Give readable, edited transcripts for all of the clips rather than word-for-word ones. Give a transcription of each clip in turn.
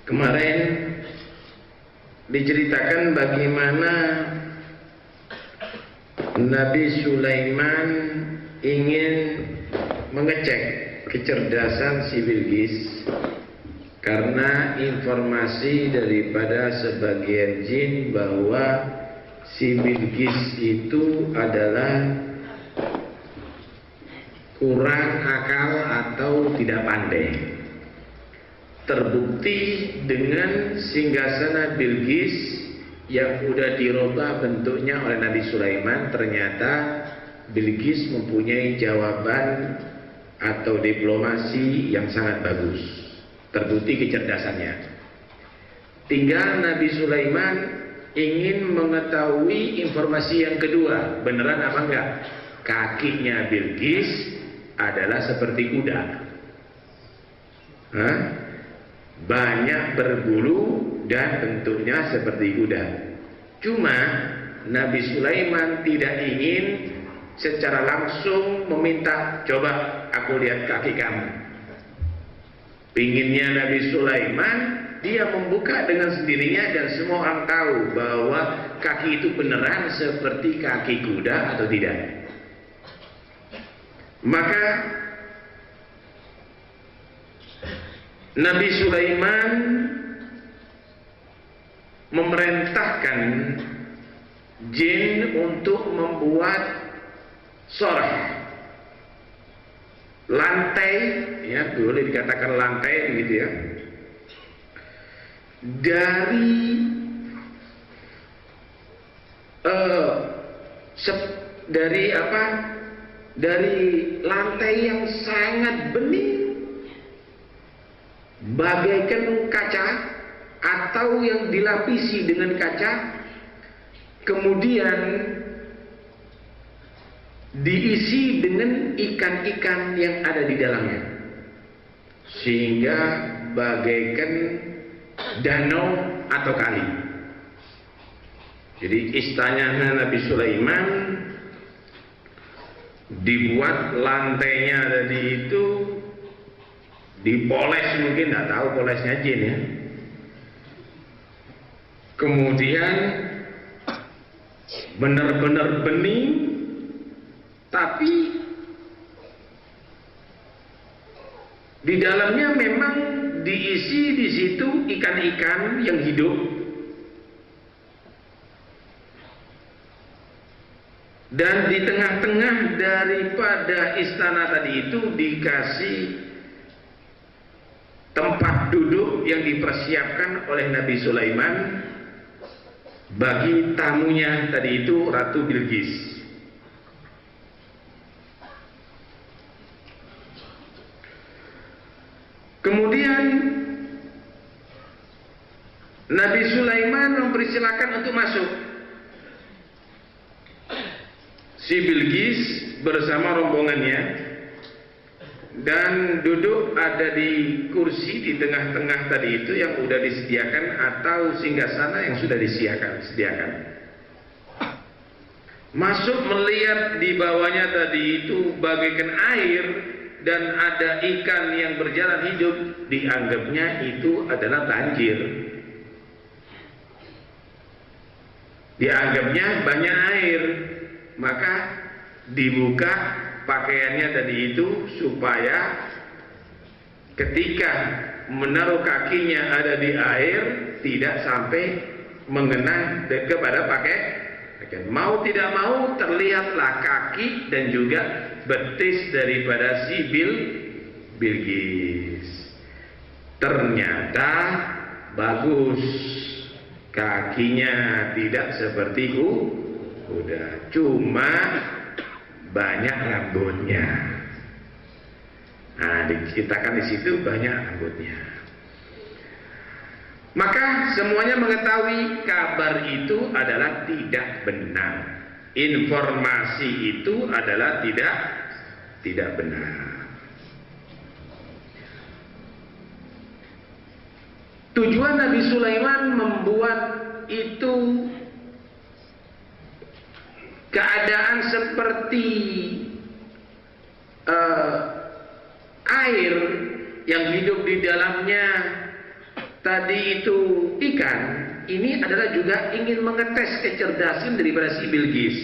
Kemarin diceritakan bagaimana Nabi Sulaiman ingin mengecek kecerdasan si Bilqis karena informasi daripada sebagian jin bahwa si Bilqis itu adalah kurang akal atau tidak pandai. Terbukti dengan singgasana Bilqis yang sudah dirubah bentuknya oleh Nabi Sulaiman, ternyata Bilqis mempunyai jawaban atau diplomasi yang sangat bagus. Terbukti kecerdasannya. Tinggal Nabi Sulaiman ingin mengetahui informasi yang kedua, beneran apa enggak? Kakinya Bilqis adalah seperti kuda. Banyak berbulu dan bentuknya seperti kuda. Cuma Nabi Sulaiman tidak ingin secara langsung meminta, coba aku lihat kaki kamu. Pinginnya Nabi Sulaiman dia membuka dengan sendirinya dan semua orang tahu bahwa kaki itu beneran seperti kaki kuda atau tidak. Maka Nabi Sulaiman memerintahkan jin untuk membuat sorah lantai, ya boleh dikatakan lantai begitu ya, dari lantai yang sangat bening bagaikan kaca atau yang dilapisi dengan kaca, kemudian diisi dengan ikan-ikan yang ada di dalamnya, sehingga bagaikan danau atau kali. Jadi istana Nabi Sulaiman dibuat lantainya tadi itu dipoles, mungkin nggak tahu polesnya jin ya. Kemudian benar-benar bening, tapi di dalamnya memang diisi di situ ikan-ikan yang hidup. Dan di tengah-tengah daripada istana tadi itu dikasih tempat duduk yang dipersiapkan oleh Nabi Sulaiman bagi tamunya tadi itu Ratu Bilqis. Kemudian Nabi Sulaiman mempersilakan untuk masuk. Si Bilqis bersama rombongannya dan duduk ada di kursi di tengah-tengah tadi itu yang sudah disediakan atau singgasana yang sudah disediakan. Masuk melihat di bawahnya tadi itu bagaikan air dan ada ikan yang berjalan hidup, dianggapnya itu adalah banjir. Dianggapnya banyak air, maka dibuka pakaiannya tadi itu supaya ketika menaruh kakinya ada di air tidak sampai mengena kepada pakaian. Mau tidak mau terlihatlah kaki dan juga betis daripada si Bilqis. Ternyata bagus, kakinya tidak seperti kuda, cuma banyak rambutnya. Nah, diceritakan di situ banyak rambutnya. Maka semuanya mengetahui kabar itu adalah tidak benar. Informasi itu adalah tidak benar. Tujuan Nabi Sulaiman membuat itu keadaan seperti air yang hidup di dalamnya tadi itu ikan, ini adalah juga ingin mengetes kecerdasan daripada si Bilqis.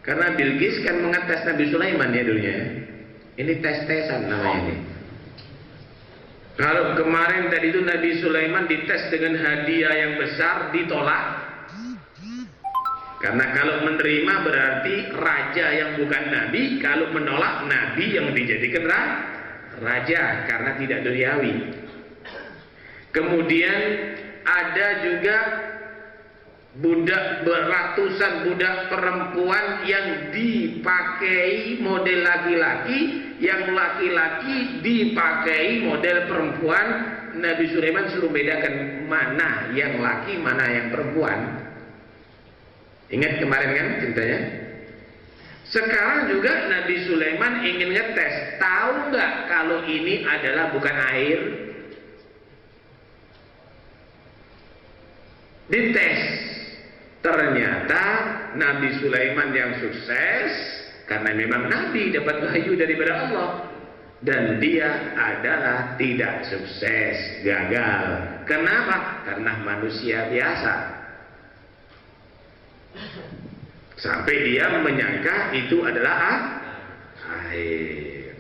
Karena Bilqis kan mengetes Nabi Sulaiman ya dulunya. Ini tes-tesan namanya ini. Kalau kemarin tadi itu Nabi Sulaiman dites dengan hadiah yang besar, ditolak. Karena kalau menerima berarti raja yang bukan nabi, kalau menolak nabi yang dijadikan raja karena tidak duniawi. Kemudian ada juga ratusan budak perempuan yang dipakai model laki-laki, yang laki-laki dipakai model perempuan. Nabi Sulaiman suruh bedakan mana yang laki, mana yang perempuan. Ingat kemarin kan ceritanya? Sekarang juga Nabi Sulaiman ingin ngetes, tahu nggak kalau ini adalah bukan air? Dites. Ternyata Nabi Sulaiman yang sukses karena memang Nabi dapat wahyu daripada Allah, dan dia adalah tidak sukses, gagal. Kenapa? Karena manusia biasa. Sampai dia menyangka itu adalah air.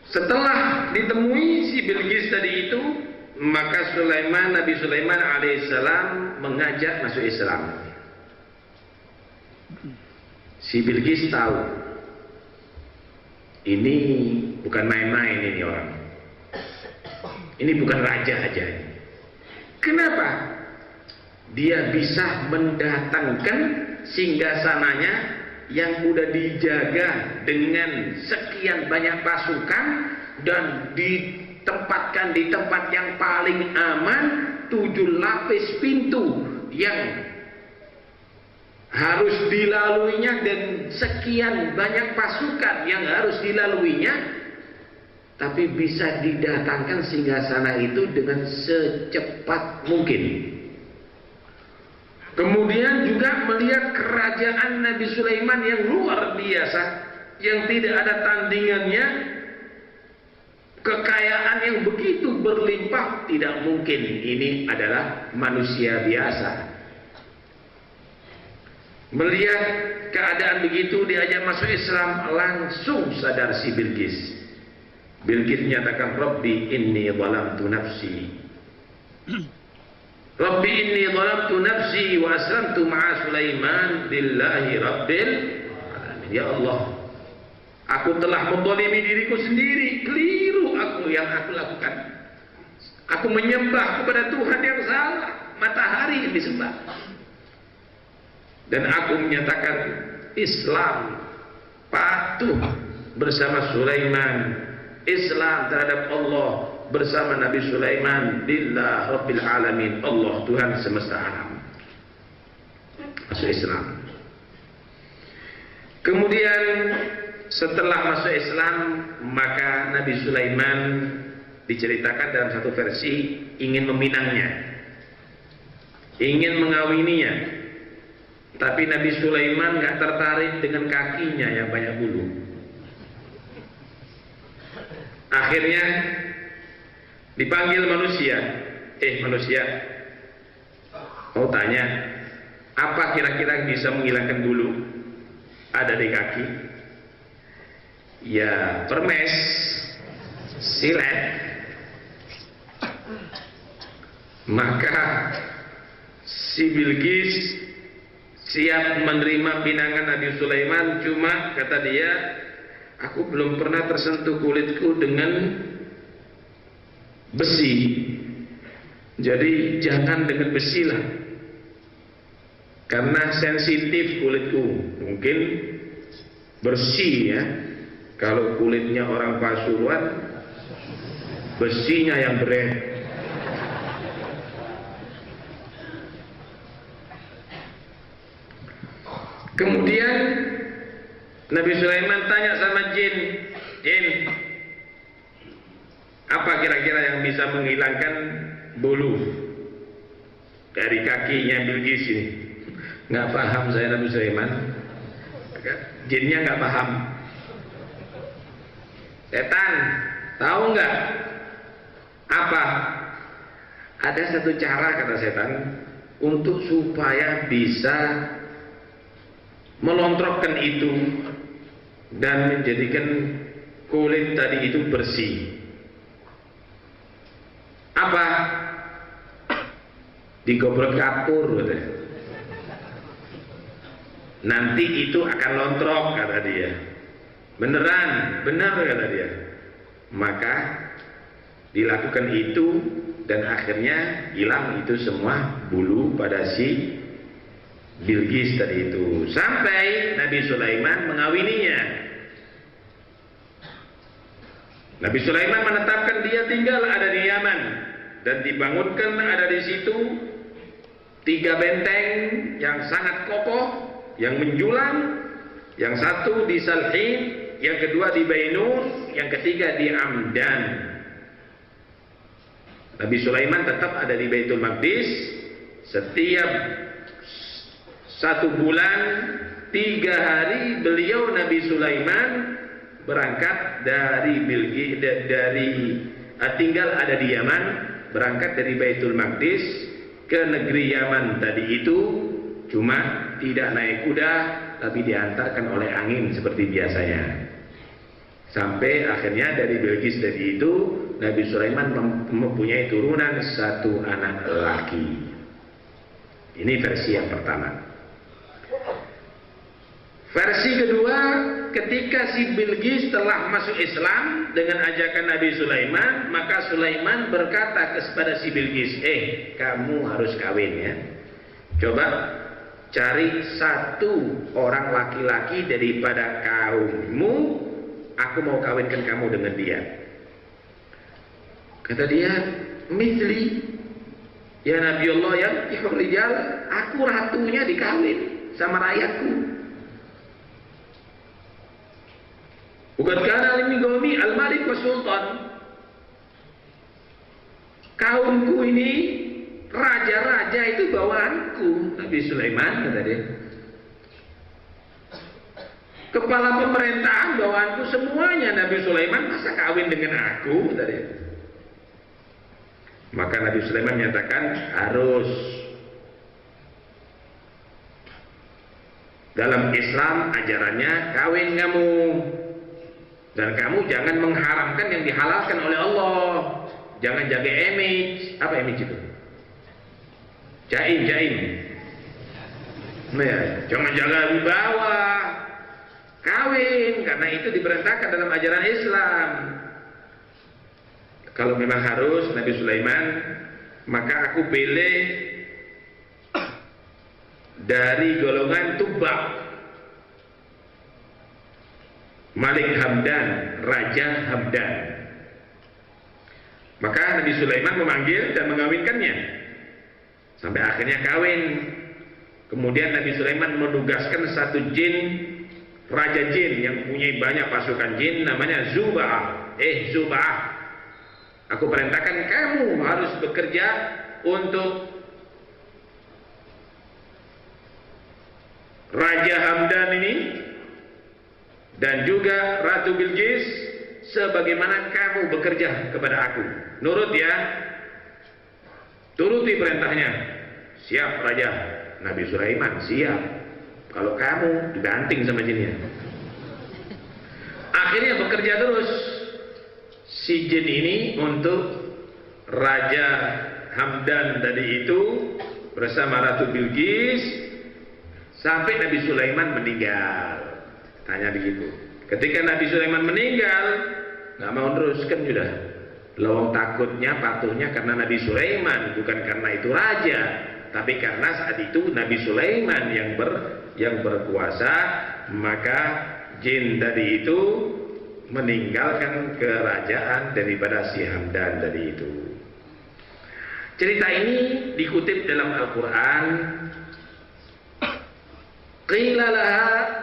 Setelah ditemui si Bilqis tadi itu, maka Nabi Sulaiman alaihissalam mengajak masuk Islam. Si Bilqis tahu ini bukan main-main ini orang. Ini bukan raja aja. Kenapa? Dia bisa mendatangkan singgasananya yang sudah dijaga dengan sekian banyak pasukan dan ditempatkan di tempat yang paling aman, 7 lapis pintu yang harus dilaluinya dan sekian banyak pasukan yang harus dilaluinya, tapi bisa didatangkan singgasana itu dengan secepat mungkin. Kemudian juga melihat kerajaan Nabi Sulaiman yang luar biasa, yang tidak ada tandingannya, kekayaan yang begitu berlimpah, tidak mungkin ini adalah manusia biasa. Melihat keadaan begitu, diajak masuk Islam, langsung sadar si Bilqis. Bilqis menyatakan, Rabbi inni zalamtu nafsi. Rabbi inni zalamtu nafsi wa aslamtu ma'a Sulaiman lillahi rabbil alamin. Ya Allah, aku telah menzalimi diriku sendiri, keliru yang aku lakukan. Aku menyembah kepada Tuhan yang salah, matahari yang disembah. Dan aku menyatakan Islam patuh bersama Sulaiman, Islam terhadap Allah bersama Nabi Sulaiman, lillah rabbil alamin, Allah Tuhan semesta alam. Masuk Islam. Kemudian setelah masuk Islam, maka Nabi Sulaiman diceritakan dalam satu versi ingin meminangnya, ingin mengawininya, tapi Nabi Sulaiman nggak tertarik dengan kakinya yang banyak bulu. Akhirnya dipanggil manusia, manusia, mau tanya, apa kira-kira bisa menghilangkan bulu ada di kaki? Ya, permes, silet. Maka si Bilqis siap menerima pinangan Nabi Sulaiman, cuma kata dia, aku belum pernah tersentuh kulitku dengan besi, jadi jangan dengan besi lah, karena sensitif kulitku. Mungkin bersih ya, kalau kulitnya orang Pasuruan, besinya yang berat. Kemudian Nabi Sulaiman tanya sama jin, apa kira-kira yang bisa menghilangkan bulu dari kakinya Bilqis ini? Nggak paham saya Nabi Sulaiman, jinnya nggak paham. Setan, tahu nggak apa? Ada satu cara, kata setan, untuk supaya bisa melontrokkan itu dan menjadikan kulit tadi itu bersih. Apa? Digobrol kapur, katanya. Nanti itu akan lontrok, kata dia. Beneran, benar, kata dia. Maka dilakukan itu dan akhirnya hilang itu semua bulu pada si Bilqis tadi itu, sampai Nabi Sulaiman mengawininya. Nabi Sulaiman menetapkan dia tinggal ada di Yaman dan dibangunkan ada di situ 3 benteng yang sangat kokoh, yang menjulang, yang satu di Salhin, yang kedua di Bainus, yang ketiga di Amdan. Nabi Sulaiman tetap ada di Baitul Maqdis. Setiap 1 bulan 3 hari beliau Nabi Sulaiman berangkat dari tinggal ada di Yaman, berangkat dari Baitul Maqdis ke negeri Yaman tadi itu, cuma tidak naik kuda tapi diantarkan oleh angin seperti biasanya. Sampai akhirnya dari Bilqis tadi itu Nabi Sulaiman mempunyai turunan 1 anak laki. Ini versi yang pertama. Versi kedua, ketika si Bilqis telah masuk Islam dengan ajakan Nabi Sulaiman, maka Sulaiman berkata kepada si Bilqis, kamu harus kawin ya. Coba cari 1 orang laki-laki daripada kaummu, aku mau kawinkan kamu dengan dia. Kata dia, misli ya Nabi Allah ya rijal, aku ratunya dikawin sama rakyatku. Bukan karena al-migami al-malik wa sultan. Kaumku ini raja-raja itu bawaanku. Nabi Sulaiman kata dia, kepala pemerintahan bawaanku semuanya. Nabi Sulaiman masa kawin dengan aku, kata dia. Maka Nabi Sulaiman menyatakan harus. Dalam Islam ajarannya kawin kamu. Dan kamu jangan mengharamkan yang dihalalkan oleh Allah. Jangan jaga image. Apa image itu? Jaim. Nah, ya, jangan jaga wibawa. Kawin, karena itu diperintahkan dalam ajaran Islam. Kalau memang harus Nabi Sulaiman, maka aku pilih dari golongan Tubak, Malik Hamdan, Raja Hamdan. Maka Nabi Sulaiman memanggil dan mengawinkannya. Sampai akhirnya kawin. Kemudian Nabi Sulaiman menugaskan 1 jin, raja jin yang punya banyak pasukan jin, namanya Zuba'ah. Zuba'ah, aku perintahkan kamu harus bekerja untuk Raja Hamdan ini dan juga Ratu Bilqis, sebagaimana kamu bekerja kepada aku. Nurut ya, turuti perintahnya. Siap Raja. Nabi Sulaiman siap. Kalau kamu dibanting sama jinnya. Akhirnya bekerja terus si jin ini untuk Raja Hamdan tadi itu bersama Ratu Bilqis sampai Nabi Sulaiman meninggal. Tanya begitu. Ketika Nabi Sulaiman meninggal, nggak mau teruskan sudah. Lawang takutnya, patuhnya karena Nabi Sulaiman, bukan karena itu raja, tapi karena saat itu Nabi Sulaiman yang berkuasa, maka jin tadi itu meninggalkan kerajaan daripada si Hamdan tadi itu. Cerita ini dikutip dalam Al-Quran. Qila laha